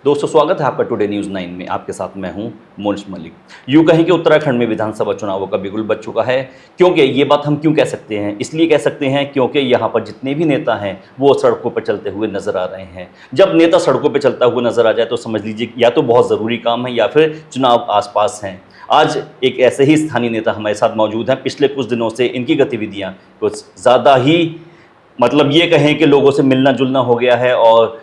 दोस्तों स्वागत है आपका टुडे न्यूज़ 9 में। आपके साथ मैं हूं मोनिश मलिक। यूँ कहें कि उत्तराखंड में विधानसभा चुनावों का बिगुल बज चुका है। क्योंकि ये बात हम क्यों कह सकते हैं, इसलिए कह सकते हैं क्योंकि यहाँ पर जितने भी नेता हैं वो सड़कों पर चलते हुए नजर आ रहे हैं। जब नेता सड़कों पर चलता हुआ नजर आ जाए तो समझ लीजिए या तो बहुत ज़रूरी काम है या फिर चुनाव आसपास हैं। आज एक ऐसे ही स्थानीय नेता हमारे साथ मौजूद हैं। पिछले कुछ दिनों से इनकी गतिविधियाँ कुछ ज़्यादा ही मतलब ये कहें कि लोगों से मिलना जुलना हो गया है और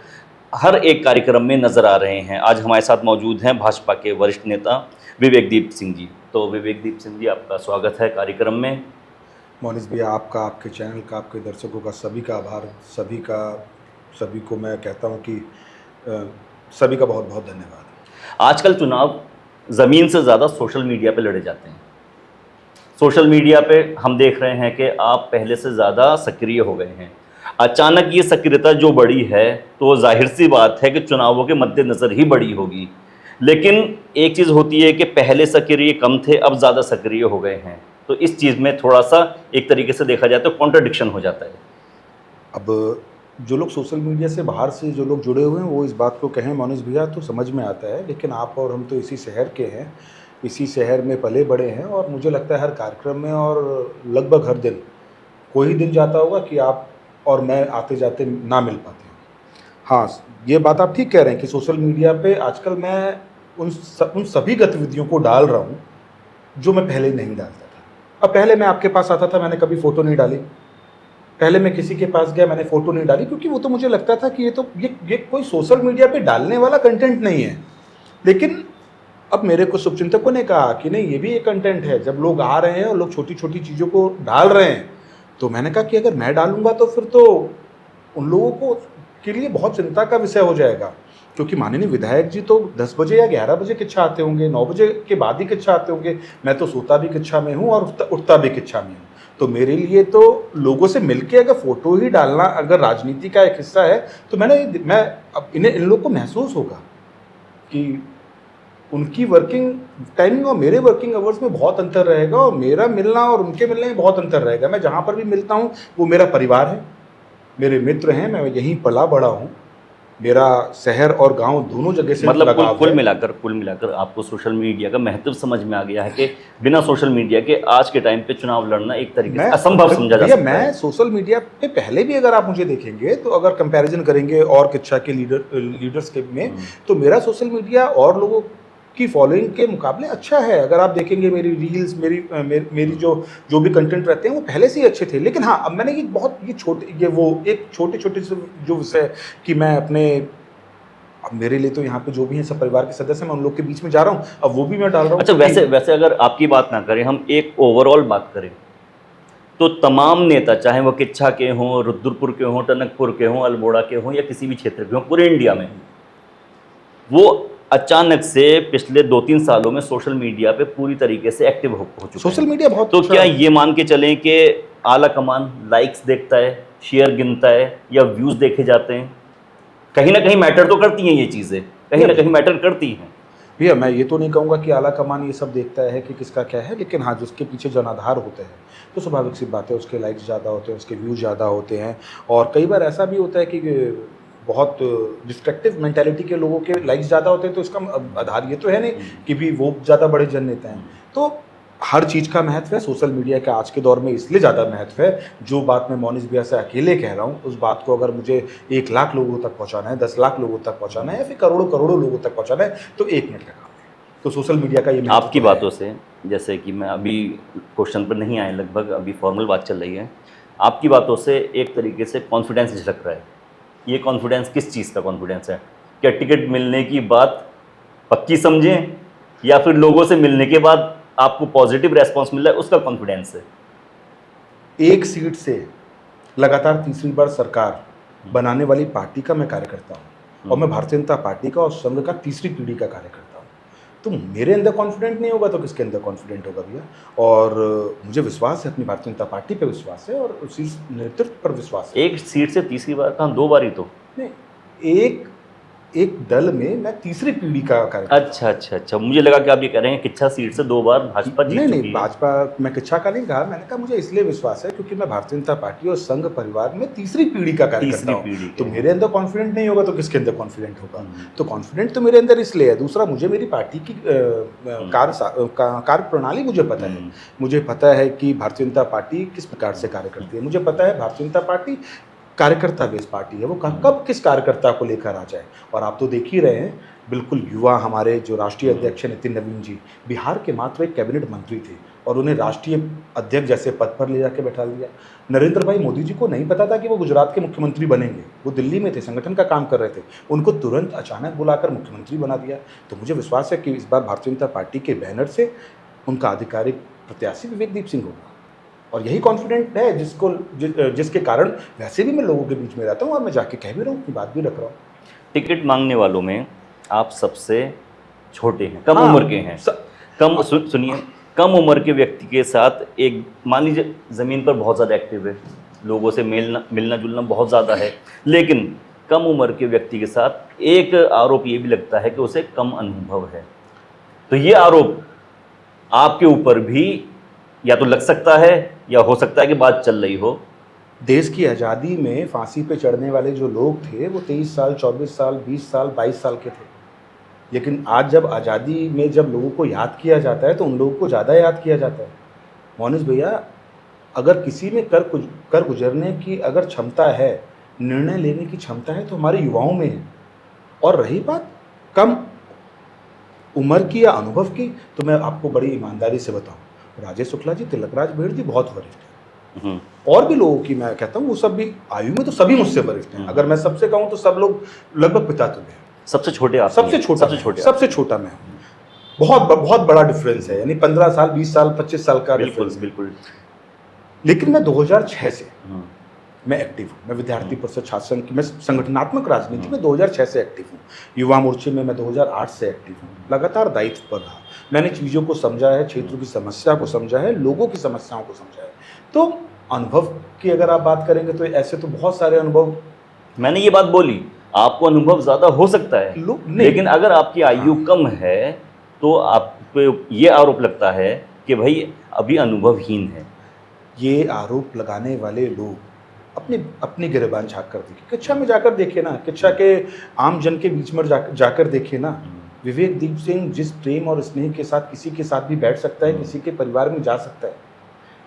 हर एक कार्यक्रम में नज़र आ रहे हैं। आज हमारे साथ मौजूद हैं भाजपा के वरिष्ठ नेता विवेकदीप सिंह जी। तो विवेकदीप सिंह जी, आपका स्वागत है कार्यक्रम में। मोनिश भैया, आपका, आपके चैनल का, आपके दर्शकों का सभी का आभार। सभी को मैं कहता हूँ कि सभी का बहुत बहुत धन्यवाद। आजकल चुनाव ज़मीन से ज़्यादा सोशल मीडिया पे लड़े जाते हैं। सोशल मीडिया पे हम देख रहे हैं कि आप पहले से ज़्यादा सक्रिय हो गए हैं। अचानक ये सक्रियता जो बढ़ी है तो जाहिर सी बात है कि चुनावों के मद्देनज़र ही बढ़ी होगी। लेकिन एक चीज़ होती है कि पहले सक्रिय कम थे, अब ज़्यादा सक्रिय हो गए हैं। तो इस चीज़ में थोड़ा सा एक तरीके से देखा जाए तो कॉन्ट्रडिक्शन हो जाता है। अब जो लोग सोशल मीडिया से बाहर से जो लोग जुड़े हुए हैं वो इस बात को कहें मोनिश भैया तो समझ में आता है, लेकिन आप और हम तो इसी शहर के हैं, इसी शहर में पले बड़े हैं और मुझे लगता है हर कार्यक्रम में और लगभग हर दिन कोई दिन जाता होगा कि आप और मैं आते जाते ना मिल पाते हैं। हाँ, ये बात आप ठीक कह रहे हैं कि सोशल मीडिया पे आजकल मैं उन सभी गतिविधियों को डाल रहा हूँ जो मैं पहले नहीं डालता था। अब पहले मैं आपके पास आता था, मैंने कभी फ़ोटो नहीं डाली। पहले मैं किसी के पास गया, मैंने फ़ोटो नहीं डाली, क्योंकि वो तो मुझे लगता था कि ये कोई सोशल मीडिया पे डालने वाला कंटेंट नहीं है। लेकिन अब मेरे को शुभचिंतकों ने कहा कि नहीं, ये भी एक कंटेंट है। जब लोग आ रहे हैं और लोग छोटी-छोटी चीज़ों को डाल रहे हैं, तो मैंने कहा कि अगर मैं डालूँगा तो फिर तो उन लोगों को के लिए बहुत चिंता का विषय हो जाएगा। क्योंकि माननीय विधायक जी तो 10 बजे या 11 बजे किच्छा आते होंगे, 9 बजे के बाद ही किच्छा आते होंगे। मैं तो सोता भी किच्छा में हूँ और उठता भी किच्छा में हूँ। तो मेरे लिए तो लोगों से मिलके अगर फ़ोटो ही डालना अगर राजनीति का एक हिस्सा है, तो मैं अब इन लोग को महसूस होगा कि उनकी वर्किंग टाइमिंग और मेरे वर्किंग आवर्स में बहुत अंतर रहेगा और मेरा मिलना और उनके मिलने में बहुत अंतर रहेगा। मैं जहाँ पर भी मिलता हूँ वो मेरा परिवार है, मेरे मित्र हैं, मैं यहीं पला बड़ा हूँ। मेरा शहर और गांव दोनों जगह से मतलब लगाव कुल है। मिलाकर आपको सोशल मीडिया का महत्व समझ में आ गया है कि बिना सोशल मीडिया के आज के टाइम पे चुनाव लड़ना एक तरीके से असंभव समझा जा सकता है। मैं सोशल मीडिया पे पहले भी अगर आप मुझे देखेंगे तो अगर कंपैरिजन करेंगे और किच्छा के लीडर्स के में, तो मेरा सोशल मीडिया और लोगों की फॉलोइंग के मुकाबले अच्छा है। अगर आप देखेंगे मेरी रील्स, मेरी जो भी कंटेंट रहते हैं वो पहले से ही अच्छे थे। लेकिन हाँ, अब मैंने एक छोटे से जो विषय कि मैं अपने, अब मेरे लिए तो यहाँ पे जो भी हैं सब परिवार के सदस्य हैं, मैं उन लोग के बीच में जा रहा हूँ, अब वो भी मैं डाल रहा हूँ। अच्छा, वैसे अगर आपकी बात ना करें, हम एक ओवरऑल बात करें तो तमाम नेता, चाहे वो किच्छा के हों, रुद्रपुर के हों, टनकपुर के हों, अल्मोड़ा के हों या किसी भी क्षेत्र के हों, पूरे इंडिया में वो अचानक से पिछले 2-3 सालों में सोशल मीडिया पे पूरी तरीके से एक्टिव हो चुके हैं। सोशल मीडिया बहुत तो क्या ये मान के चलें कि आला कमान लाइक्स देखता है, शेयर गिनता है या व्यूज़ देखे जाते हैं? कहीं ना कहीं मैटर तो करती हैं ये चीज़ें, कहीं ना कहीं मैटर करती हैं। भैया, मैं ये तो नहीं कहूँगा कि आला कमान ये सब देखता है कि किसका क्या है, लेकिन हाँ, जिसके पीछे जनाधार होते हैं तो स्वाभाविक सी बात है, उसके लाइक्स ज़्यादा होते हैं, उसके व्यूज़ ज़्यादा होते हैं। और कई बार ऐसा भी होता है कि बहुत डिस्ट्रक्टिव मेंटालिटी के लोगों के लाइक्स ज़्यादा होते हैं, तो इसका आधार ये तो है नहीं कि भी वो ज़्यादा बड़े जन नेता हैं। तो हर चीज़ का महत्व है। सोशल मीडिया का आज के दौर में इसलिए ज़्यादा महत्व है, जो बात मैं मोनिश भैया से अकेले कह रहा हूँ, उस बात को अगर मुझे 1 लाख लोगों तक पहुँचाना है, 10 लाख लोगों तक पहुँचाना है या फिर करोड़ों करोड़ों लोगों तक पहुँचाना है, तो 1 मिनट का काम है। तो सोशल मीडिया का ये महत्व आपकी तो है। बातों से, जैसे कि मैं अभी क्वेश्चन पर नहीं आए, लगभग अभी फॉर्मल बात चल रही है, आपकी बातों से एक तरीके से कॉन्फिडेंस झलक रहा है। ये कॉन्फिडेंस किस चीज़ का कॉन्फिडेंस है? क्या टिकट मिलने की बात पक्की समझें या फिर लोगों से मिलने के बाद आपको पॉजिटिव रेस्पॉन्स मिल रहा है उसका कॉन्फिडेंस है? एक सीट से लगातार तीसरी बार सरकार बनाने वाली पार्टी का मैं कार्यकर्ता हूँ और मैं भारतीय जनता पार्टी का और संघ का तीसरी पीढ़ी का कार्यकर्ता हूँ। तो मेरे अंदर कॉन्फिडेंट नहीं होगा तो किसके अंदर कॉन्फिडेंट होगा भैया? और मुझे विश्वास है, अपनी भारतीय जनता पार्टी पे विश्वास है और उसी नेतृत्व पर विश्वास है। एक सीट से तीसरी बार कहाँ, 2 बार ही तो। नहीं, एक एक दल में मैं तीसरी पीढ़ी का कार्यकर्ता हूं। अच्छा अच्छा अच्छा, मुझे लगा कि आप ये कह रहे हैं किच्छा सीट से 2 बार भाजपा जीत नहीं चुकी नहीं, है। भाजपा मैं किच्छा का नहीं कहा, मैंने कहा मुझे इसलिए विश्वास है क्योंकि मैं भारतीय जनता पार्टी और संघ परिवार में तीसरी पीढ़ी का कार्यकर्ता तीसरी हूं। पीढ़ी तो के मेरे अंदर कॉन्फिडेंट नहीं होगा तो किसके अंदर कॉन्फिडेंट होगा? हम्म। तो कॉन्फिडेंट तो मेरे अंदर इसलिए है। दूसरा, मुझे मेरी पार्टी की कार्य प्रणाली मुझे पता है। मुझे पता है कि भारतीय जनता पार्टी किस प्रकार से कार्य करती है। मुझे पता है भारतीय जनता पार्टी कार्यकर्ता बेस पार्टी है। वो कब किस कार्यकर्ता को लेकर आ जाए। और आप तो देख ही रहे हैं, बिल्कुल युवा हमारे जो राष्ट्रीय अध्यक्ष हैं नितिन नवीन जी, बिहार के मात्र एक कैबिनेट मंत्री थे और उन्हें राष्ट्रीय अध्यक्ष जैसे पद पर ले जाके बैठा दिया। नरेंद्र भाई मोदी जी को नहीं पता था कि वो गुजरात के मुख्यमंत्री बनेंगे। वो दिल्ली में थे, संगठन का काम कर रहे थे, उनको तुरंत अचानक बुलाकर मुख्यमंत्री बना दिया। तो मुझे विश्वास है कि इस बार भारतीय जनता पार्टी के बैनर से उनका आधिकारिक प्रत्याशी विवेकदीप सिंह होगा। और यही कॉन्फिडेंट है जिसके कारण वैसे भी मैं लोगों के बीच में रहता हूँ और मैं जाके कह भी रहा हूँ, अपनी बात भी रख रहा हूँ। टिकट मांगने वालों में आप सबसे छोटे हैं, कम हाँ, उम्र के हैं। सुनिए, कम उम्र के व्यक्ति के साथ एक, मान लीजिए ज़मीन पर बहुत ज़्यादा एक्टिव है, लोगों से मिलना जुलना बहुत ज़्यादा है, लेकिन कम उम्र के व्यक्ति के साथ एक आरोप ये भी लगता है कि उसे कम अनुभव है। तो ये आरोप आपके ऊपर भी या तो लग सकता है या हो सकता है कि बात चल रही हो। देश की आज़ादी में फांसी पे चढ़ने वाले जो लोग थे वो 23 साल, 24 साल, 20 साल, 22 साल के थे। लेकिन आज जब आज़ादी में जब लोगों को याद किया जाता है तो उन लोगों को ज़्यादा याद किया जाता है। मोनिश भैया, अगर किसी में कर गुजरने की अगर क्षमता है, निर्णय लेने की क्षमता है, तो हमारे युवाओं में है। और रही बात कम उम्र की या अनुभव की, तो मैं आपको बड़ी ईमानदारी से बताऊं, राजेश शुक्ला जी, तिलकराज भेड़ जी बहुत वरिष्ठ हैं। और भी लोगों की मैं कहता हूँ, वो सब भी आयु में तो सभी मुझसे वरिष्ठ हैं। अगर मैं सबसे कहूँ तो सब लोग लगभग पिता तुल्य हैं। सबसे छोटे आप? सबसे छोटा मैं हूँ। बहुत बड़ा डिफरेंस है, यानी 15 साल, 20 साल, 25 साल का डिफरेंस। बिल्कुल। लेकिन मैं 2006 से मैं एक्टिव हूँ। मैं विद्यार्थी परिषद छात्र संघ की, मैं संगठनात्मक राजनीति में 2006 से एक्टिव हूँ। युवा मोर्चे में मैं 2008 से एक्टिव हूँ। लगातार दायित्व पर रहा। मैंने चीज़ों को समझा है, क्षेत्र की समस्या को समझा है, लोगों की समस्याओं को समझा है। तो अनुभव की अगर आप बात करेंगे तो ऐसे तो बहुत सारे अनुभव, मैंने ये बात बोली, आपको अनुभव ज़्यादा हो सकता है, लेकिन अगर आपकी आयु कम है तो आप पे ये आरोप लगता है कि भाई अभी अनुभवहीन है। ये आरोप लगाने वाले लोग अपनी गिरबान झाँक कर देखिए, किच्छा में जाकर देखिए ना, किच्छा के आम जन के बीच में जाकर देखिए ना। विवेकदीप सिंह जिस प्रेम और स्नेह के साथ किसी के साथ भी बैठ सकता है, किसी के परिवार में जा सकता है,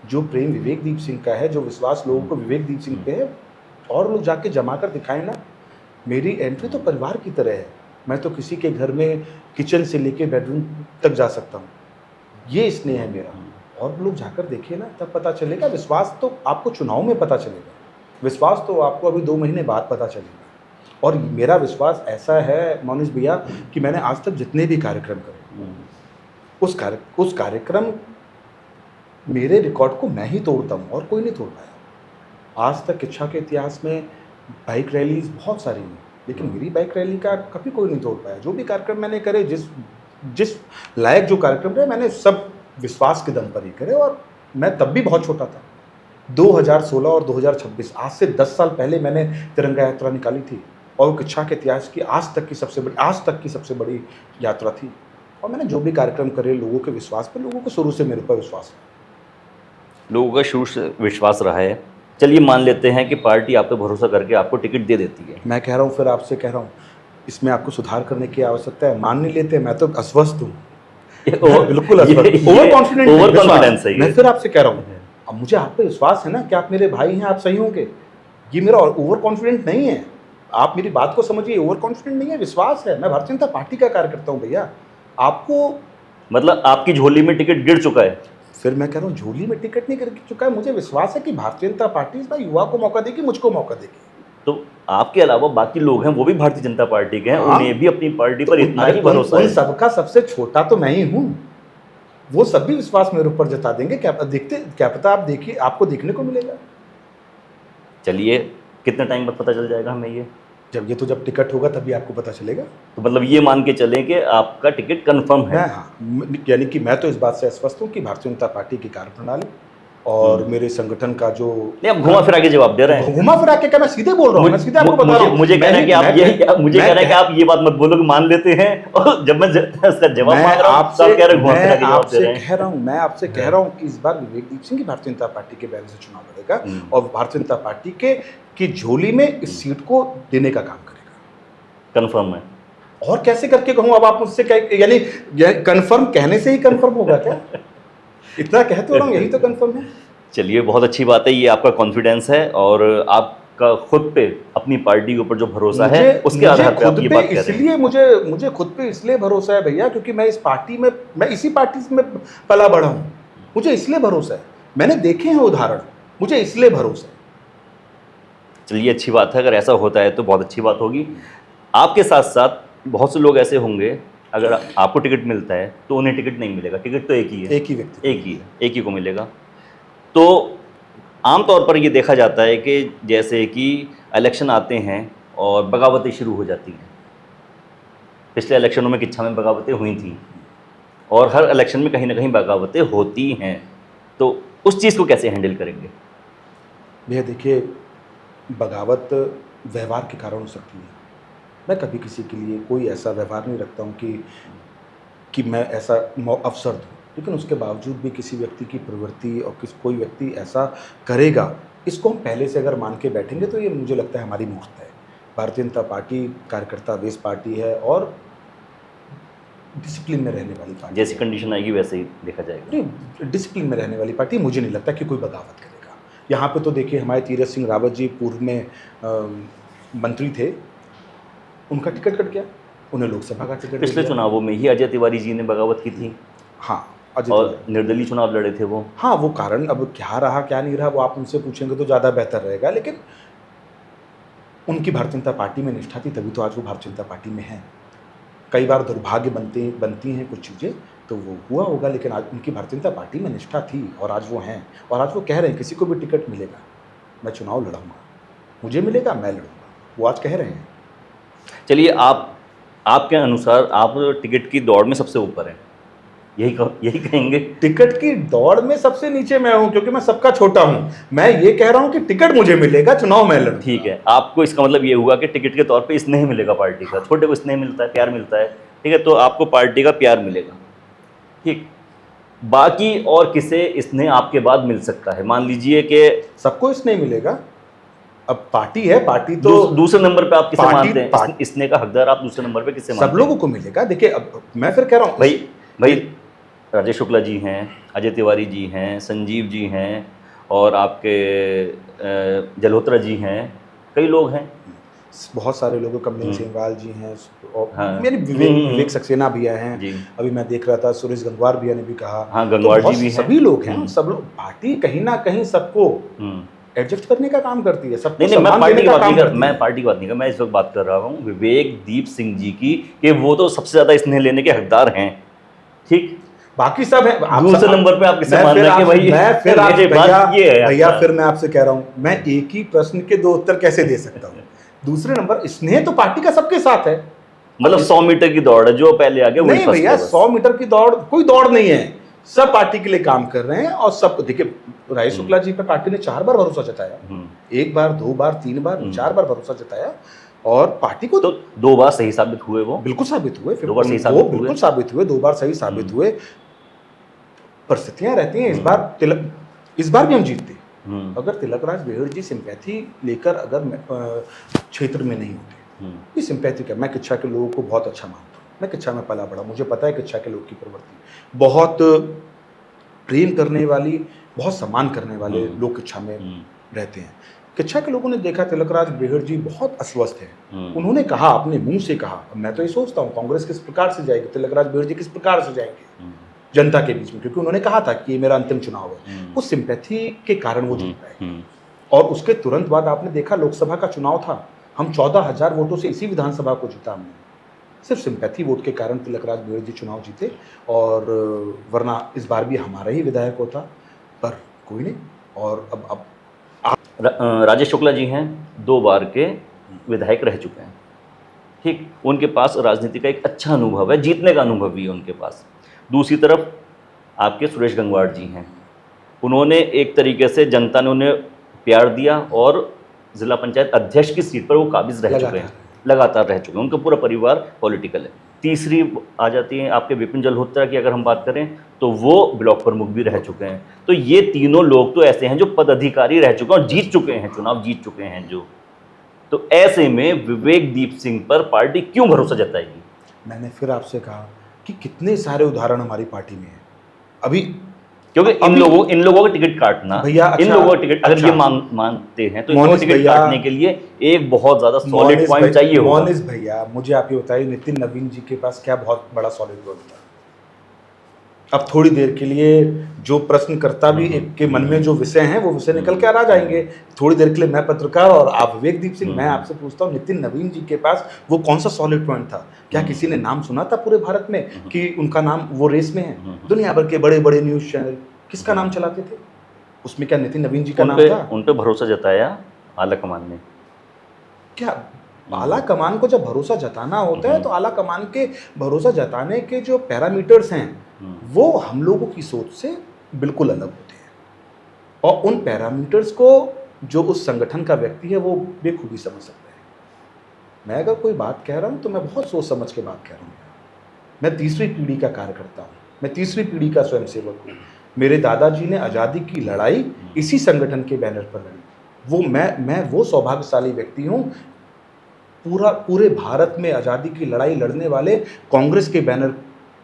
जो प्रेम विवेकदीप सिंह का है, जो विश्वास लोगों को विवेकदीप सिंह पे है, और लोग जाके जमा कर दिखाएं ना। मेरी एंट्री तो परिवार की तरह है। मैं तो किसी के घर में किचन से लेके बेडरूम तक जा सकता हूँ। ये स्नेह है मेरा। और लोग जाकर देखिए ना, तब पता चलेगा। विश्वास तो आपको चुनाव में पता चलेगा, विश्वास तो आपको अभी 2 महीने बाद पता चलेगा। और मेरा विश्वास ऐसा है मोनिश भैया कि मैंने आज तक जितने भी कार्यक्रम करे, उस कार्यक्रम मेरे रिकॉर्ड को मैं ही तोड़ता हूँ और कोई नहीं तोड़ पाया। आज तक किच्छा के इतिहास में बाइक रैलीज बहुत सारी हुई, लेकिन मेरी बाइक रैली का कभी कोई नहीं तोड़ पाया। जो भी कार्यक्रम मैंने करे, जिस लायक जो कार्यक्रम रहे, मैंने सब विश्वास के दम पर ही करे। और मैं तब भी बहुत छोटा था। 2016 और 2026, आज से 10 साल पहले मैंने तिरंगा यात्रा निकाली थी, और वो किच्छा के इतिहास की आज तक की सबसे बड़ी यात्रा थी। और मैंने जो भी कार्यक्रम करे, लोगों के विश्वास पर, लोगों को शुरू से मेरे पर विश्वास है। लोगों का शुरू से विश्वास रहा है। चलिए मान लेते हैं कि पार्टी आप पे भरोसा करके आपको टिकट दे देती है। मैं कह रहा हूँ, फिर आपसे कह रहा हूँ, इसमें आपको सुधार करने की आवश्यकता है। मान नहीं लेते, मैं तो अस्वस्थ हूँ, बिल्कुल अस्वस्थ, ओवर कॉन्फिडेंस है। मैं फिर आपसे कह रहा हूँ, अब मुझे आप पे विश्वास है ना कि आप मेरे भाई हैं, आप सही होंगे। ये मेरा ओवर कॉन्फिडेंट नहीं है, आप मेरी बात को समझिए। ओवर कॉन्फिडेंट नहीं है, विश्वास है। मैं भारतीय जनता पार्टी का कार्यकर्ता हूँ भैया। आपको मतलब आपकी झोली में टिकट गिर चुका है? फिर मैं कह रहा हूँ, झोली में टिकट नहीं गिर चुका है। मुझे विश्वास है कि भारतीय जनता पार्टी इस बार युवा को मौका देगी, मुझको मौका देगी। तो आपके अलावा बाकी लोग हैं, वो भी भारतीय जनता पार्टी के हैं, उन्हें भी अपनी पार्टी पर इतना ही भरोसा है। सबका सबसे छोटा तो मैं ही हूँ। वो सभी विश्वास मेरे ऊपर जता देंगे। क्या पता, आप देखिए, आपको देखने को मिलेगा। चलिए, कितने टाइम बाद पता चल जाएगा हमें ये? जब टिकट होगा तभी आपको पता चलेगा। तो मतलब ये मान के चलें कि आपका टिकट कंफर्म है? हाँ, यानी कि मैं तो इस बात से आश्वस्त हूँ कि भारतीय जनता पार्टी की कार्यप्रणाली, और मेरे संगठन का जो नहीं, आप घुमा फिरा के जवाब दे रहे हैं। घुमा फिरा के क्या, मैं सीधे बोल रहा हूँ, मैं सीधे आपको बता रहा हूँ। मुझे कहना है कि आप ये मुझे कहना है कि आप ये बात मत बोलो कि मान लेते हैं, और जब मैं उसका जवाब मांग रहा हूं तो आप कह रहे हैं घुमा फिरा के जवाब दे रहे हैं। मैं आपसे कह रहा हूँ कि इस बार विवेकदीप सिंह की भारतीय जनता पार्टी के बैनर से चुनाव लड़ेगा और भारतीय जनता पार्टी की झोली में इस सीट को देने का काम करेगा। कंफर्म है? और कैसे करके कहूँ अब, आप मुझसे यानी कंफर्म कहने से ही कंफर्म होगा क्या? इतना कह तो रहा हूँ, यही तो कंफर्म है। चलिए, बहुत अच्छी बात है, ये आपका कॉन्फिडेंस है और आपका खुद पे अपनी पार्टी के ऊपर जो भरोसा है उसके आधार पे आप ये बात कह रहे हैं। इसलिए मुझे खुद पे इसलिए भरोसा है भैया, क्योंकि मैं इस पार्टी में, मैं इसी पार्टी में पला बड़ा हूँ। मुझे इसलिए भरोसा है, मैंने देखे हैं उदाहरण, मुझे इसलिए भरोसा है। चलिए, अच्छी बात है, अगर ऐसा होता है तो बहुत अच्छी बात होगी। आपके साथ साथ बहुत से लोग ऐसे होंगे, अगर आपको टिकट मिलता है तो उन्हें टिकट नहीं मिलेगा। टिकट तो एक ही है, एक ही व्यक्ति, एक ही है, एक ही को मिलेगा। तो आमतौर पर ये देखा जाता है कि जैसे कि इलेक्शन आते हैं और बगावतें शुरू हो जाती हैं। पिछले इलेक्शनों में किच्छा में बगावतें हुई थी और हर इलेक्शन में कहीं ना कहीं बगावतें होती हैं, तो उस चीज़ को कैसे हैंडल करेंगे? भैया देखिए, बगावत व्यवहार के कारण हो सकती है। मैं कभी किसी के लिए कोई ऐसा व्यवहार नहीं रखता हूँ कि मैं ऐसा अवसर दूँ, लेकिन उसके बावजूद भी किसी व्यक्ति की प्रवृत्ति और कोई व्यक्ति ऐसा करेगा, इसको हम पहले से अगर मान के बैठेंगे तो ये मुझे लगता है हमारी मूर्खता है। भारतीय जनता पार्टी कार्यकर्ता बेस पार्टी है और डिसिप्लिन में रहने वाली पार्टी। जैसी कंडीशन आएगी वैसे ही देखा जाएगा। नहीं, डिसिप्लिन में रहने वाली पार्टी, मुझे नहीं लगता कि कोई बगावत करेगा। यहाँ पे तो देखिए, हमारे तीरथ सिंह रावत जी पूर्व में मंत्री थे, उनका टिकट कट गया, उन्हें लोकसभा का टिकट। पिछले चुनावों में ही अजय तिवारी जी ने बगावत की थी। हाँ, और निर्दलीय चुनाव लड़े थे वो। हाँ, वो कारण अब क्या रहा क्या नहीं रहा वो आप उनसे पूछेंगे तो ज़्यादा बेहतर रहेगा, लेकिन उनकी भारतीय जनता पार्टी में निष्ठा थी, तभी तो आज वो भारतीय जनता पार्टी में है। कई बार दुर्भाग्य बनती हैं कुछ चीज़ें, तो वो हुआ होगा, लेकिन आज उनकी भारतीय जनता पार्टी में निष्ठा थी और आज वो हैं। और आज वो कह रहे हैं किसी को भी टिकट मिलेगा मैं चुनाव लड़ूंगा, मुझे मिलेगा मैं लड़ूंगा, वो आज कह रहे हैं। चलिए, आपके अनुसार आप टिकट की दौड़ में सबसे ऊपर हैं, यही कहेंगे? टिकट की दौड़ में सबसे नीचे मैं हूं, क्योंकि मैं सबका छोटा हूं। मैं ये कह रहा हूं कि टिकट मुझे मिलेगा, चुनाव मैं लड़ूंगा। ठीक है, आपको इसका मतलब ये हुआ कि टिकट के तौर पे स्नेह मिलेगा पार्टी का। छोटे को स्नेह मिलता है, प्यार मिलता है, ठीक है, तो आपको पार्टी का प्यार मिलेगा। ठीक, बाकी और किसे स्नेह आपके बाद मिल सकता है? मान लीजिए कि सबको स्नेह मिलेगा। अब पार्टी है, पार्टी तो दूसरे नंबर पे आप किसे मानते हैं? स्नेह का हकदार आप दूसरे नंबर पे किसे मानते हैं? सब लोगों को मिलेगा। देखिए, अब मैं फिर कह रहा हूँ भाई राजेश शुक्ला जी हैं, अजय तिवारी जी हैं, संजीव जी हैं, और आपके जल्होत्रा जी हैं, कई लोग हैं, बहुत सारे लोग, कमलेश सेमवाल जी हैं, और हाँ। मेरे विवेक सक्सेना भैया हैं जी। अभी मैं देख रहा था सुरेश गंगवार भैया ने भी कहा, हाँ, गंगवार जी भी हैं। सभी लोग हैं, सब लोग। पार्टी कहीं ना कहीं सबको एडजस्ट करने का काम करती है, सबको नहीं, मैं पार्टी की बात नहीं कर, मैं इस वक्त बात कर रहा हूँ विवेकदीप सिंह जी की, कि वो तो सबसे ज्यादा स्नेह लेने के हकदार हैं। ठीक, बाकी सब है। दूसरे नंबर पे आप किसे मान रहे हैं कि भाई? भैया फिर मैं आपसे कह रहा हूँ, मैं एक ही प्रश्न के दो उत्तर कैसे दे सकता हूँ? दूसरे नंबर स्नेह तो पार्टी का सबके साथ है। मतलब 100 मीटर की दौड़ है, जो पहले आ गया वही नहीं भैया, 100 मीटर की दौड़ कोई दौड़ नहीं है, सब पार्टी के लिए काम कर रहे हैं। और सब देखिए, राजेश शुक्ला जी पर पार्टी ने 4 बार भरोसा जताया, 1 बार 2 बार 3 बार 4 बार भरोसा जताया, और पार्टी को तो 2 बार सही साबित हुए, वो बिल्कुल साबित हुए, 2 बार सही साबित हुए, 2 बार सही साबित हुए। परिस्थितियां रहती हैं, इस बार भी हम जीतते। अगर तिलकराज बेहड़ जी सिंपैथी लेकर अगर क्षेत्र में नहीं होते, ये सिंपैथी क्या, मैं किच्छा के लोगों को बहुत अच्छा मानता हूँ, मैं किच्छा में पला बड़ा, मुझे पता है किच्छा के लोग की प्रवृत्ति, बहुत प्रेम करने वाली, बहुत सम्मान करने वाले लोग किच्छा में रहते हैं। किच्छा के लोगों ने देखा तिलकराज बेहड़ जी बहुत अस्वस्थ हैं, उन्होंने कहा, अपने मुंह से कहा, मैं तो ये सोचता हूँ कांग्रेस किस प्रकार से जाएगी, तिलकराज बेहड़ जी किस प्रकार से जाएंगे जनता के बीच में, क्योंकि उन्होंने कहा था कि ये मेरा अंतिम चुनाव है। उस सिंपैथी के कारण वो जीत पाए। और उसके तुरंत बाद आपने देखा लोकसभा का चुनाव था, हम 14,000 वोटों से इसी विधानसभा को जीता हमने, सिर्फ सिंपैथी वोट के कारण तिलकराज बेहड़ जी चुनाव जीते। और वरना इस बार भी हमारा ही विधायक होता, पर कोई नहीं। और अब राजेश शुक्ला जी हैं, 2 बार के विधायक रह चुके हैं। ठीक, उनके पास राजनीति का एक अच्छा अनुभव है, जीतने का अनुभव भी है उनके पास। दूसरी तरफ आपके सुरेश गंगवार जी हैं, उन्होंने एक तरीके से जनता ने उन्हें प्यार दिया और जिला पंचायत अध्यक्ष की सीट पर वो काबिज रह चुके हैं, लगातार रह चुके हैं, उनका पूरा परिवार पॉलिटिकल है। तीसरी आ जाती है आपके विपिन जल्होत्रा की, अगर हम बात करें तो वो ब्लॉक प्रमुख भी रह चुके हैं। तो ये तीनों लोग तो ऐसे हैं जो पदाधिकारी रह चुके हैं और जीत चुके हैं, चुनाव जीत चुके हैं जो। तो ऐसे में विवेकदीप सिंह पर पार्टी क्यों भरोसा जताएगी? मैंने फिर आपसे कहा कि कितने सारे उदाहरण हमारी पार्टी में हैं अभी, क्योंकि इन लोगों का टिकट काटना, भैया इन लोगों का टिकट अगर ये मानते हैं तो इन लोगों टिकट काटने के लिए एक बहुत ज्यादा सॉलिड पॉइंट चाहिए होगा। मोनिस भैया, मुझे आप ये बताइए, नितिन नवीन जी के पास क्या बहुत बड़ा सॉलिड पॉइंट था? अब थोड़ी देर के लिए जो प्रश्नकर्ता भी एक के मन में जो विषय हैं वो विषय निकल के आ जाएंगे। थोड़ी देर के लिए मैं पत्रकार और आप विवेकदीप सिंह, मैं आपसे पूछता हूँ, नितिन नवीन जी के पास वो कौन सा सॉलिड पॉइंट था? क्या किसी ने नाम सुना था पूरे भारत में कि उनका नाम वो रेस में है? दुनिया भर के बड़े बड़े न्यूज चैनल किसका नाम चलाते थे? उसमें क्या नितिन नवीन जी का नाम था? उन पे भरोसा जताया आला कमान ने। क्या आला कमान को जब भरोसा जताना होता है तो आला कमान के भरोसा जताने के जो पैरामीटर्स हैं वो हम लोगों की सोच से बिल्कुल अलग होते हैं, और उन पैरामीटर्स को जो उस संगठन का व्यक्ति है वो बेखूबी समझ सकता है। मैं अगर कोई बात कह रहा हूँ तो मैं बहुत सोच समझ के बात कह रहा हूँ। मैं तीसरी पीढ़ी का कार्यकर्ता हूँ, मैं तीसरी पीढ़ी का स्वयंसेवक हूँ। मेरे दादाजी ने आज़ादी की लड़ाई इसी संगठन के बैनर पर लड़ी। वो मैं वो सौभाग्यशाली व्यक्ति हूँ, पूरे भारत में आज़ादी की लड़ाई लड़ने वाले कांग्रेस के बैनर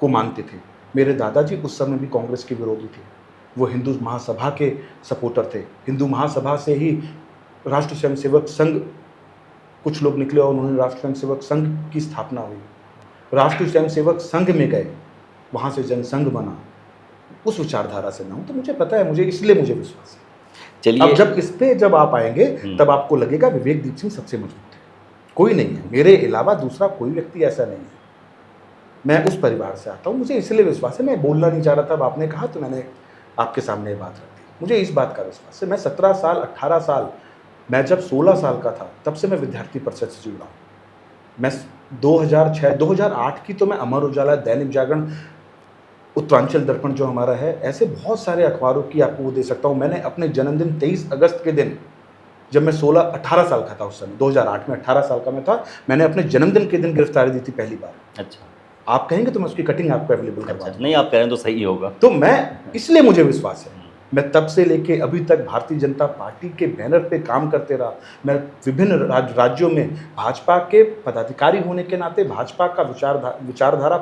को मानते थे। मेरे दादाजी उस समय भी कांग्रेस के विरोधी थे, वो हिंदू महासभा के सपोर्टर थे। हिंदू महासभा से ही राष्ट्र स्वयंसेवक संघ, कुछ लोग निकले और उन्होंने राष्ट्र स्वयंसेवक संघ की स्थापना हुई। राष्ट्रीय स्वयंसेवक संघ में गए, वहाँ से जनसंघ बना। उस विचारधारा से मैं हूँ, तो मुझे पता है, मुझे इसलिए मुझे विश्वास है। चलिए, अब जब इस पे जब आप आएंगे तब आपको लगेगा विवेकदीप सिंह सबसे मजबूत है, कोई नहीं है, मेरे अलावा दूसरा कोई व्यक्ति ऐसा नहीं है। मैं उस परिवार से आता हूँ, मुझे इसलिए विश्वास है। मैं बोलना नहीं चाह रहा था, अब आपने कहा तो मैंने आपके सामने बात रख दी। मुझे इस बात का विश्वास है। मैं 17 साल 18 साल, मैं जब 16 साल का था तब से मैं विद्यार्थी परिषद से जुड़ा हूँ। मैं 2006 2008 की तो मैं अमर उजाला, दैनिक जागरण, उत्तरांचल दर्पण जो हमारा है, ऐसे बहुत सारे अखबारों की आपको वो दे सकता हूँ। मैंने अपने जन्मदिन 23 अगस्त के दिन, जब मैं 18 साल का था, उस समय 2008 में 18 साल का मैं था, मैंने अपने जन्मदिन के दिन गिरफ्तारी दी थी पहली बार। अच्छा, आप कहेंगे तो मैं उसकी कटिंग आपको अवेलेबल करवा दूं। नहीं, आप कह रहे हैं तो सही होगा। तो मैं, इसलिए मुझे विश्वास है, मैं तब से लेके अभी तक भारतीय जनता पार्टी के बैनर पे काम करते रहा। मैं विभिन्न राज्यों में भाजपा के पदाधिकारी होने के नाते, भाजपा का विचारधारा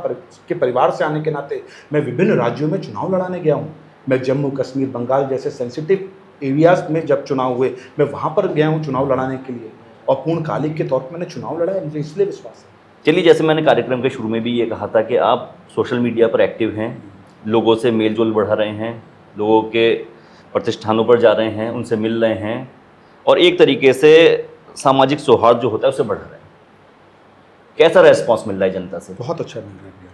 के परिवार से आने के नाते मैं विभिन्न राज्यों में चुनाव लड़ाने गया हूँ। मैं जम्मू कश्मीर, बंगाल जैसे सेंसिटिव एरियाज में जब चुनाव हुए, मैं वहाँ पर गया हूँ चुनाव लड़ाने के लिए, और पूर्णकालिक के तौर पर मैंने चुनाव लड़ा है। मुझे इसलिए विश्वास है। चलिए, जैसे मैंने कार्यक्रम के शुरू में भी ये कहा था कि आप सोशल मीडिया पर एक्टिव हैं, लोगों से मेल जोल बढ़ा रहे हैं, लोगों के प्रतिष्ठानों पर जा रहे हैं, उनसे मिल रहे हैं, और एक तरीके से सामाजिक सौहार्द जो होता है उसे बढ़ा रहे हैं। कैसा रेस्पॉन्स मिल रहा है जनता से? बहुत अच्छा मिल रहा है भैया,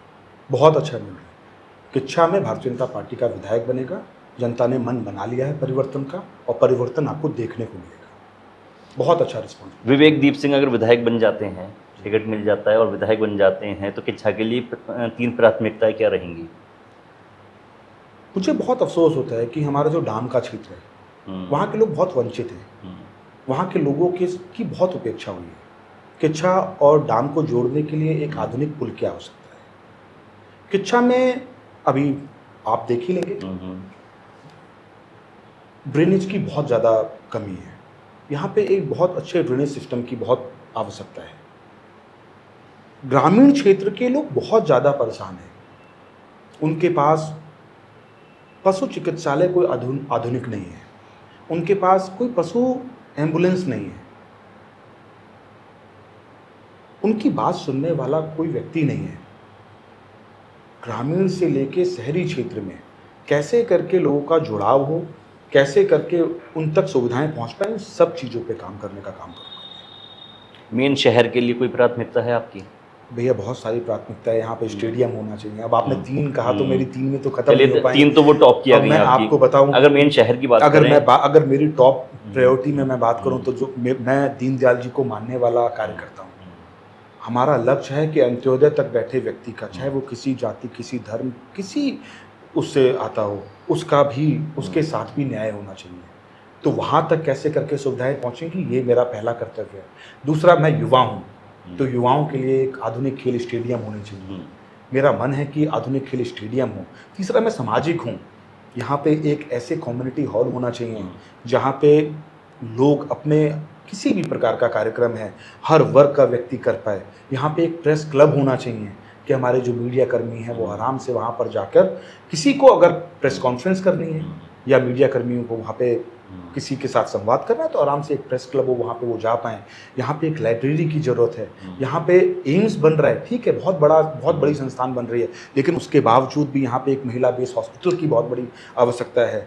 बहुत अच्छा मिल रहा है। किच्छा में भारतीय जनता पार्टी का विधायक बनेगा, जनता ने मन बना लिया है परिवर्तन का, और परिवर्तन आपको देखने को मिलेगा। बहुत अच्छा रिस्पॉन्स। विवेकदीप सिंह अगर विधायक बन जाते हैं, टिकट मिल जाता है और विधायक बन जाते हैं, तो किच्छा के लिए 3 प्राथमिकताएं क्या रहेंगी? मुझे बहुत अफसोस होता है कि हमारा जो डाम का क्षेत्र है, वहाँ के लोग बहुत वंचित हैं। वहाँ के लोगों की बहुत उपेक्षा हुई है। किच्छा और डाम को जोड़ने के लिए एक आधुनिक पुल की आवश्यकता है। किच्छा में अभी आप देख ही लेंगे, ड्रेनेज की बहुत ज़्यादा कमी है। यहाँ पे एक बहुत अच्छे ड्रेनेज सिस्टम की बहुत आवश्यकता है। ग्रामीण क्षेत्र के लोग बहुत ज़्यादा परेशान हैं। उनके पास पशु चिकित्सालय कोई आधुनिक नहीं है, उनके पास कोई पशु एम्बुलेंस नहीं है, उनकी बात सुनने वाला कोई व्यक्ति नहीं है। ग्रामीण से लेके शहरी क्षेत्र में कैसे करके लोगों का जुड़ाव हो, कैसे करके उन तक सुविधाएं पहुंच पाएं, सब चीज़ों पे काम करने का काम करूँगा। मेन शहर के लिए कोई प्राथमिकता है आपकी? भैया बहुत सारी प्राथमिकता है। यहाँ पे स्टेडियम होना चाहिए। अब आपने 3 कहा तो मेरी 3 में तो खत्म नहीं हो पाएंगे। 3 तो वो टॉप किया गया। मैं आपको बताऊं, अगर मेन शहर की बात करें, अगर मेरी टॉप प्रायोरिटी में मैं बात करूं तो जो मैं दीनदयाल जी को मानने वाला कार्यकर्ता हूं। हमारा लक्ष्य है कि अंत्योदय तक बैठे व्यक्ति का, चाहे वो किसी जाति, किसी धर्म, किसी उससे आता हो, उसका भी उसके साथ भी न्याय होना चाहिए। तो वहाँ तक कैसे करके सुविधाएं पहुँचेंगी, ये मेरा पहला कर्तव्य है। दूसरा, मैं युवा हूँ, तो युवाओं के लिए एक आधुनिक खेल स्टेडियम होने चाहिए। मेरा मन है कि आधुनिक खेल स्टेडियम हो। तीसरा, मैं सामाजिक हूँ, यहाँ पे एक ऐसे कम्युनिटी हॉल होना चाहिए जहाँ पे लोग अपने किसी भी प्रकार का कार्यक्रम है, हर वर्ग का व्यक्ति कर पाए। यहाँ पे एक प्रेस क्लब होना चाहिए कि हमारे जो मीडिया कर्मी हैं वो आराम से वहाँ पर जाकर, किसी को अगर प्रेस कॉन्फ्रेंस करनी है या मीडिया कर्मियों को वहाँ पे किसी के साथ संवाद करना है, तो आराम से एक प्रेस क्लब हो, वहाँ पे वो जा पाएँ। यहाँ पे एक लाइब्रेरी की ज़रूरत है। यहाँ पे एम्स बन रहा है, ठीक है, बहुत बड़ी संस्थान बन रही है, लेकिन उसके बावजूद भी यहाँ पे एक महिला बेस हॉस्पिटल की बहुत बड़ी आवश्यकता है।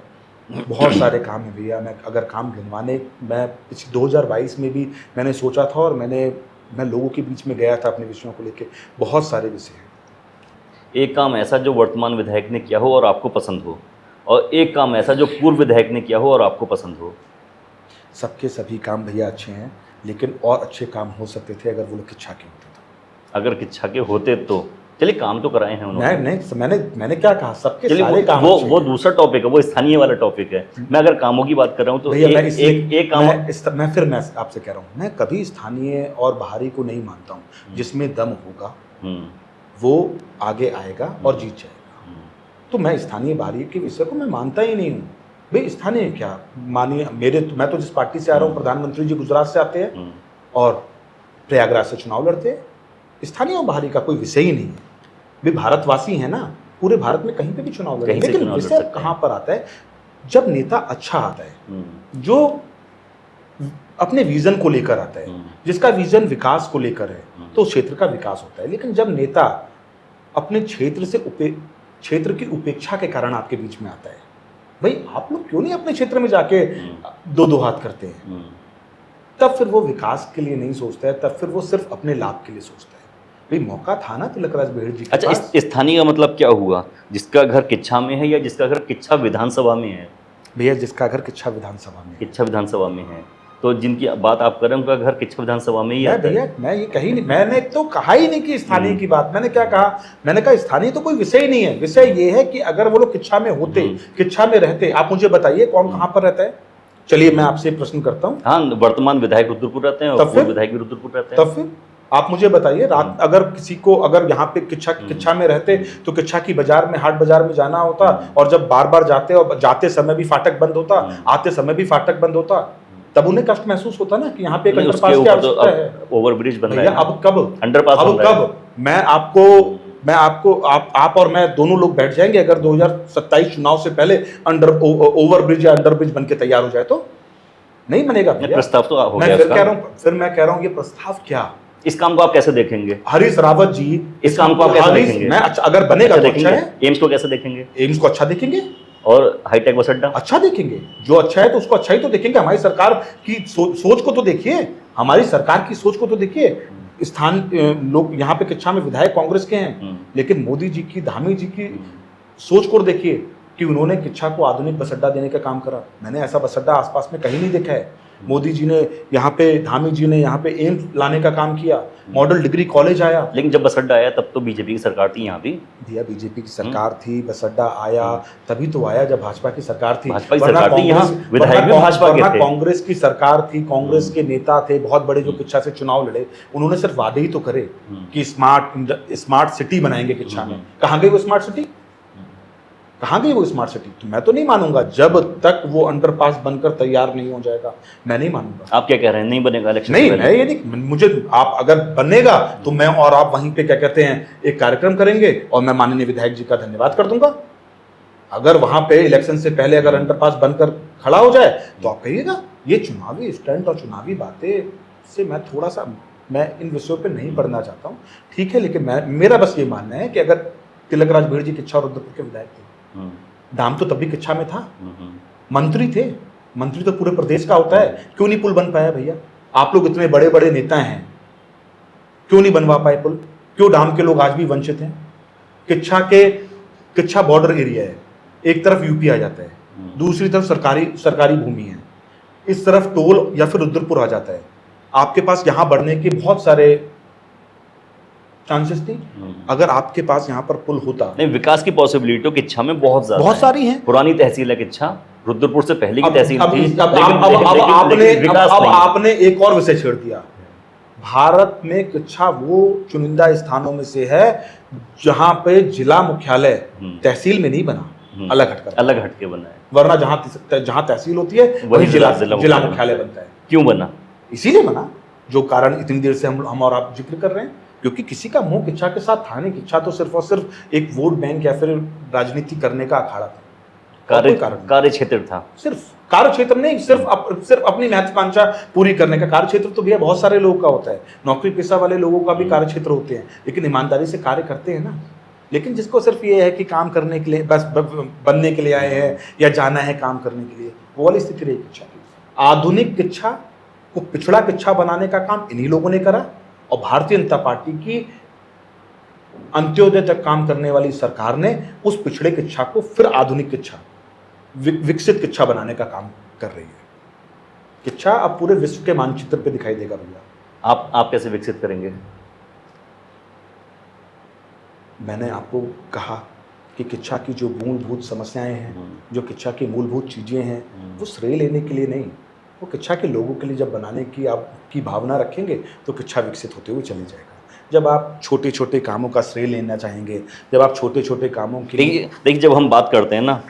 बहुत सारे काम है भैया। मैं अगर काम गिनवाने, मैं 2022 में भी मैंने सोचा था और मैं लोगों के बीच में गया था अपने विषयों को लेके। बहुत सारे विषय हैं। एक काम ऐसा जो वर्तमान विधायक ने किया हो और आपको पसंद हो, और एक काम ऐसा जो पूर्व विधायक ने किया हो और आपको पसंद हो। सबके सभी काम भैया अच्छे हैं, लेकिन और अच्छे काम हो सकते थे अगर वो लोग किच्छा के होते तो। अगर किच्छा के होते तो चलिए, काम तो कराए हैं उन्होंने। मैंने क्या कहा, सबके चलिए सारे काम वो दूसरा टॉपिक है, वो स्थानीय वाला टॉपिक है। मैं अगर कामों की बात कर रहा हूँ तो भैया एक काम मैं आपसे कह रहा हूँ, मैं कभी स्थानीय और बाहरी को नहीं मानता हूँ। जिसमें दम होगा वो आगे आएगा और जीत जाएगा। तो मैं स्थानीय बाहरी के विषय को मैं मानता ही नहीं हूँ। भाई स्थानीय क्या, मानिए मैं तो जिस पार्टी से आ रहा हूँ, प्रधानमंत्री जी गुजरात से आते हैं और प्रयागराज से चुनाव लड़ते हैं। स्थानीय और बाहरी का कोई विषय ही नहीं है। वे भारतवासी हैं ना, पूरे भारत में कहीं पे भी चुनाव लड़े, लेकिन विषय कहाँ पर आता है, जब नेता अच्छा आता है, जो अपने विजन को लेकर आता है, जिसका विजन विकास को लेकर है, तो क्षेत्र का विकास होता है। लेकिन जब नेता अपने क्षेत्र की उपेक्षा के कारण आपके बीच में आता है, भाई आप लोग क्यों नहीं अपने क्षेत्र में जाके दो हाथ करते हैं, तब फिर वो विकास के लिए नहीं सोचता है, तब फिर वो सिर्फ अपने लाभ के लिए सोचता है। भाई मौका था ना तिलकराज बेहड़ जी के अच्छा, इस स्थानीय का मतलब क्या हुआ? जिसका घर किच्छा में है या जिसका घर किच्छा विधानसभा में है? भैया जिसका घर किच्छा विधानसभा में है। किच्छा विधानसभा में है, तो जिनकी बात आप कर रहे हैं उनका घर किच्छा विधानसभा में ही है। भैया मैं ये कही नहीं, मैंने तो कहा ही नहीं कि स्थानीय की बात। मैंने क्या कहा, मैंने कहा स्थानीय तो कोई विषय ही नहीं है। विषय ये है कि अगर वो लोग किच्छा में होते, किच्छा में रहते, आप मुझे बताइए कौन कहाँ पर रहता है। चलिए मैं आपसे प्रश्न करता हूँ। हाँ, वर्तमान विधायक रुद्रपुर रहते हैं और पूर्व विधायक भी रुद्रपुर रहते हैं। तब फिर आप मुझे बताइए, रात अगर किसी को अगर यहाँ पे किच्छा में रहते तो किच्छा की बाजार में, हाट बाजार में जाना होता, और जब बार बार जाते और जाते समय भी फाटक बंद होता, आते समय भी फाटक बंद होता, तब उन्हें कष्ट महसूस होता ना कि यहाँ पे एक अंडरपास की आवश्यकता है। ओवरब्रिज बन रहा है। अब कब अंडरपास अब कब मैं आपको आप और मैं दोनों लोग बैठ जाएंगे अगर 2027 चुनाव से पहले ओवरब्रिज या अंडरब्रिज बन के तैयार हो जाए तो? नहीं बनेगा भैया। प्रस्ताव तो हो गया। मैं कह रहा हूँ ये प्रस्ताव क्या, इस काम को आप कैसे देखेंगे? हरीश रावत जी, इस काम को आप कैसे देखेंगे? मैं अच्छा अगर बनेगा तो अच्छा है। एम्स को कैसे देखेंगे? एम्स को अच्छा देखेंगे और हाईटेक बस अड्डा अच्छा देखेंगे। जो अच्छा है तो उसको अच्छा ही तो देखेंगे। हमारी सरकार की सोच को तो देखिए, हमारी सरकार की सोच को तो देखिए। लोग यहाँ पे किच्छा में विधायक कांग्रेस के हैं, लेकिन मोदी जी की, धामी जी की सोच को देखिए कि उन्होंने किच्छा को आधुनिक बस अड्डा देने का काम करा। मैंने ऐसा बस अड्डा आसपास में कहीं नहीं देखा है। मोदी जी ने यहाँ पे, धामी जी ने यहाँ पे एम्स लाने का काम किया, मॉडल डिग्री कॉलेज आया। लेकिन जब बस अड्डा आया तब तो बीजेपी की सरकार थी यहाँ भी। भैया बीजेपी की सरकार थी, बस अड्डा आया तभी तो आया जब भाजपा की सरकार थी। भाजपा की सरकार थी, यहाँ विधायक भी भाजपा के थे। कांग्रेस की सरकार थी, कांग्रेस के नेता थे बहुत बड़े जो किच्छा से चुनाव लड़े। उन्होंने सिर्फ वादे ही तो करे कि स्मार्ट सिटी बनाएंगे किच्छा में। कहाँ गई वो स्मार्ट सिटी? कहाँ गई वो स्मार्ट सिटी? तो मैं तो नहीं मानूंगा जब तक वो अंडरपास बनकर तैयार नहीं हो जाएगा, मैं नहीं मानूंगा। आप क्या कह रहे हैं, नहीं बनेगा इलेक्शन? नहीं, मैं ये नहीं, मुझे आप अगर बनेगा तो मैं और आप वहीं पे क्या कहते हैं एक कार्यक्रम करेंगे और मैं माननीय विधायक जी का धन्यवाद कर दूंगा। अगर वहां पे इलेक्शन से पहले अगर अंडरपास बनकर खड़ा हो जाए तो आप कहिएगा। ये चुनावी स्टंट और चुनावी बातें से मैं थोड़ा सा, मैं इन विषयों पे नहीं पढ़ना चाहता हूँ, ठीक है। लेकिन मेरा बस ये मानना है कि अगर तिलकराज बेहड़ जी किच्छा और रुद्रपुर के विधायक थे, दाम तो तब भी किच्छा में था, मंत्री थे। मंत्री तो पूरे प्रदेश का होता है, क्यों नहीं पुल बन पाया भैया? आप लोग इतने बड़े बड़े नेता हैं, क्यों नहीं बनवा पाए पुल? क्यों डाम के लोग आज भी वंचित हैं? किच्छा बॉर्डर एरिया है, एक तरफ यूपी आ जाता है, दूसरी तरफ सरकारी भूमि है, इस तरफ टोल या फिर रुद्रपुर आ जाता है। आपके पास यहां बढ़ने के बहुत सारे चांसेस नहीं। अगर आपके पास यहाँ पर पुल होता, नहीं, विकास की पॉसिबिलिटी किच्छा में बहुत ज़्यादा बहुत है। सारी हैं। पुरानी तहसील है किच्छा, रुद्रपुर से पहले की तहसील अब थी, आपने एक और विषय छेड़ दिया। भारत में किच्छा वो चुनिंदा स्थानों में से है जहां पे जिला मुख्यालय तहसील में नहीं बना, अलग हटके बना है। वरना जहां तहसील होती है वही जिला मुख्यालय बनता है। क्यों बना? इसीलिए बना, जो कारण इतनी देर से हम और आप जिक्र कर रहे हैं, क्योंकि किसी का मुंह किच्छा के साथ था नहीं। किच्छा तो सिर्फ और सिर्फ एक वोट बैंक या फिर राजनीति करने का अखाड़ा था, कार्य क्षेत्र था। सिर्फ कार्य क्षेत्र नहीं, सिर्फ अपनी महत्वाकांक्षा पूरी करने का कार्य क्षेत्र तो भैया बहुत सारे लोगों का होता है। नौकरी पेशा वाले लोगों का भी कार्य क्षेत्र होते हैं, लेकिन ईमानदारी से कार्य करते हैं ना। लेकिन जिसको सिर्फ ये है कि काम करने के लिए, बस बनने के लिए आए हैं या जाना है काम करने के लिए, वो वाली स्थिति रही किच्छा की। आधुनिक किच्छा को पिछड़ा किच्छा बनाने का काम इन्हीं लोगों ने करा, और भारतीय जनता पार्टी की अंत्योदय तक काम करने वाली सरकार ने उस पिछड़े किच्छा को फिर आधुनिक किच्छा, विकसित किच्छा बनाने का काम कर रही है। किच्छा अब पूरे विश्व के मानचित्र पे दिखाई देगा भैया। आप कैसे विकसित करेंगे? मैंने आपको कहा कि किच्छा की जो मूलभूत समस्याएं हैं, जो किच्छा की मूलभूत चीजें हैं, वो श्रेय लेने के लिए नहीं, वो किच्छा के लोगों के लिए जब बनाने की आपकी भावना रखेंगे तो किच्छा विकसित होते हुए चले जाएगा। जब आप छोटे छोटे कामों का श्रेय लेना चाहेंगे, जब आप छोटे छोटे कामों के लिए, देखिए जब हम बात करते हैं ना,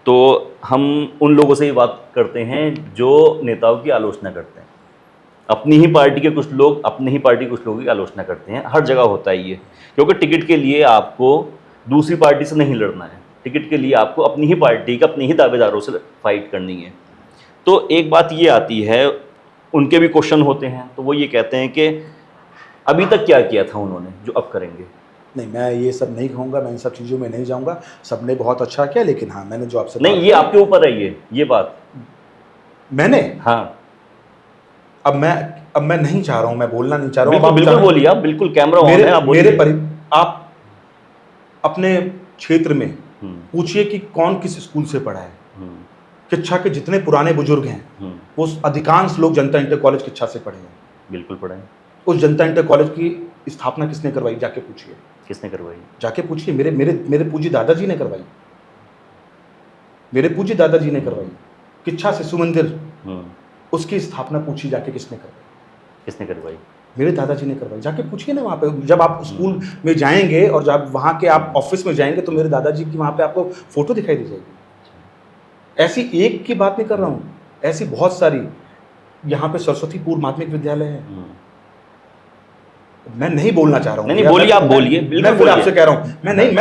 तो हम उन लोगों से ही बात करते हैं जो नेताओं की आलोचना करते हैं। अपनी ही पार्टी के कुछ लोग अपनी ही पार्टी के कुछ लोगों की आलोचना करते हैं। हर जगह होता है ये, क्योंकि टिकट के लिए आपको दूसरी पार्टी से नहीं लड़ना है। टिकट के लिए आपको अपनी ही पार्टी का, अपने ही दावेदारों से फाइट करनी है। तो एक बात ये आती है, उनके भी क्वेश्चन होते हैं, तो वो ये कहते हैं कि अभी तक क्या किया था उन्होंने जो अब करेंगे। नहीं, मैं ये सब नहीं कहूँगा, मैं इन सब चीज़ों में नहीं जाऊँगा। सबने बहुत अच्छा किया, लेकिन हाँ, मैंने जो आपसे नहीं, ये आपके ऊपर है ये बात मैंने, हाँ, अब मैं नहीं चाह रहा हूँ, मैं बोलना नहीं चाह रहा हूँ। बिल्कुल बोलिए आप, बिल्कुल कैमरा ऑन है, आप बोलिए। आप अपने क्षेत्र में पूछिए कि कौन किस स्कूल से पढ़ा है। किच्छा के जितने पुराने बुजुर्ग हैं, वो अधिकांश लोग जनता इंटर कॉलेज किच्छा से पढ़े हैं। बिल्कुल पढ़े हैं। उस जनता इंटर कॉलेज की स्थापना किसने करवाई? जाके पूछिए। किसने करवाई? जाके पूछिए। मेरे पूज्य दादाजी ने करवाई। मेरे पूज्य दादाजी ने करवाई। किच्छा शिशु मंदिर, उसकी स्थापना पूछिए जाके किसने करवाई? किसने करवाई? मेरे दादाजी ने करवाई। जाके पूछिए ना वहाँ पे, जब आप स्कूल में जाएंगे और जब वहाँ के आप ऑफिस में जाएंगे तो मेरे दादाजी की वहाँ पे आपको फोटो दिखाई दी जाएगी। ऐसी एक की बात नहीं कर रहा हूँ, ऐसी बहुत सारी। यहाँ पे सरस्वती पूर्व माध्यमिक विद्यालय है। मैं नहीं बोलना चाह रहा हूँ। नहीं बोलिए, आप बोलिए। मैं फिर आपसे कह रहा हूँ,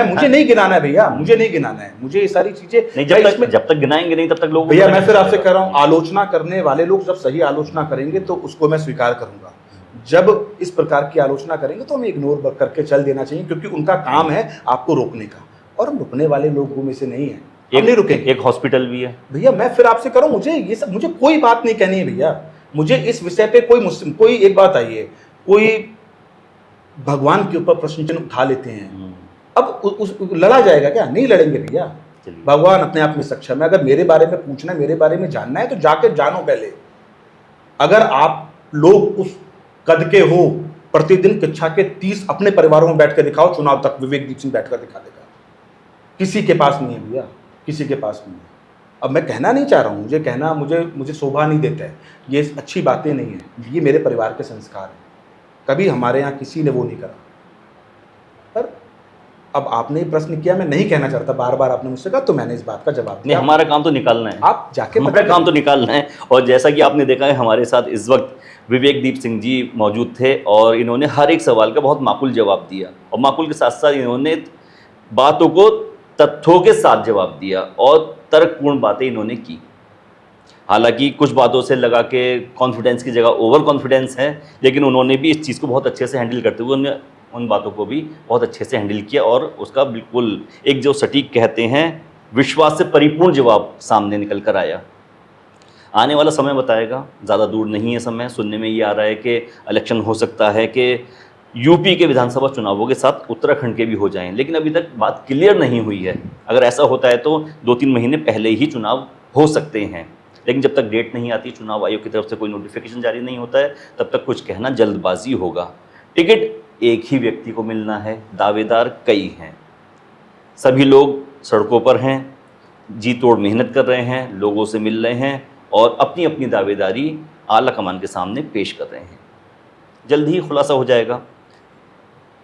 मुझे नहीं गिनाना है भैया, मुझे नहीं गिनाना है। मुझे ये सारी चीजें नहीं, जब तक गिनाएंगे नहीं तब तक लोग भैया, मैं फिर आपसे कह रहा हूँ, आलोचना करने वाले लोग जब सही आलोचना करेंगे तो उसको मैं स्वीकार करूंगा। जब इस प्रकार की आलोचना करेंगे तो हमें इग्नोर करके चल देना चाहिए, क्योंकि उनका काम है आपको रोकने का, और हम रुकने वाले लोगों में से नहीं है। नहीं रुकेंगे। एक हॉस्पिटल भी है भैया। मैं फिर आपसे कह रहा हूँ, मुझे कोई बात नहीं कहनी है भैया। मुझे इस विषय पे कोई एक बात आई है, कोई भगवान के ऊपर प्रश्न चिन्ह उठा लेते हैं। अब लड़ा जाएगा क्या? नहीं लड़ेंगे भैया। भगवान अपने आप में सक्षम है। अगर मेरे बारे में पूछना है, मेरे बारे में जानना है, तो जाकर जानो पहले। अगर आप लोग उस कद के हो, प्रतिदिन किच्छा के 30 अपने परिवारों में बैठ कर दिखाओ, चुनाव तक विवेक दीप सिंह बैठ कर दिखा देगा। किसी के पास नहीं है भैया, किसी के पास नहीं है। अब मैं कहना नहीं चाह रहा हूँ, मुझे कहना मुझे शोभा नहीं देता है, ये अच्छी बातें नहीं है। ये मेरे परिवार के संस्कार हैं, कभी हमारे यहाँ किसी ने वो नहीं करा। पर अब आपने प्रश्न किया, मैं नहीं कहना चाहता, बार बार आपने मुझसे कहा, तो मैंने इस बात का जवाब दिया। हमारा काम तो निकालना है, आप जाके हमारा काम तो निकालना है। और जैसा कि आपने देखा है, हमारे साथ इस वक्त विवेक दीप सिंह जी मौजूद थे, और इन्होंने हर एक सवाल का बहुत माकूल जवाब दिया, और माकूल के साथ साथ इन्होंने बातों को तथ्यों के साथ जवाब दिया, और तर्कपूर्ण बातें इन्होंने की। हालांकि कुछ बातों से लगा के कॉन्फिडेंस की जगह ओवर कॉन्फिडेंस है, लेकिन उन्होंने भी इस चीज़ को बहुत अच्छे से हैंडल करते हुए उन्होंने उन बातों को भी बहुत अच्छे से हैंडल किया, और उसका बिल्कुल एक जो सटीक कहते हैं विश्वास से परिपूर्ण जवाब सामने निकल कर आया। आने वाला समय बताएगा, ज़्यादा दूर नहीं है समय। सुनने में ये आ रहा है कि इलेक्शन हो सकता है कि यूपी के विधानसभा चुनावों के साथ उत्तराखंड के भी हो जाएं, लेकिन अभी तक बात क्लियर नहीं हुई है। अगर ऐसा होता है तो 2-3 महीने पहले ही चुनाव हो सकते हैं, लेकिन जब तक डेट नहीं आती, चुनाव आयोग की तरफ से कोई नोटिफिकेशन जारी नहीं होता है, तब तक कुछ कहना जल्दबाजी होगा। टिकट एक ही व्यक्ति को मिलना है, दावेदार कई हैं। सभी लोग सड़कों पर हैं, जी तोड़ मेहनत कर रहे हैं, लोगों से मिल रहे हैं और अपनी अपनी दावेदारी आला कमान के सामने पेश कर रहे हैं। जल्द ही खुलासा हो जाएगा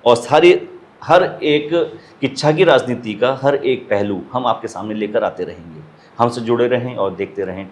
और हर एक किच्छा की राजनीति का हर एक पहलू हम आपके सामने लेकर आते रहेंगे। हमसे जुड़े रहें और देखते रहें टुडे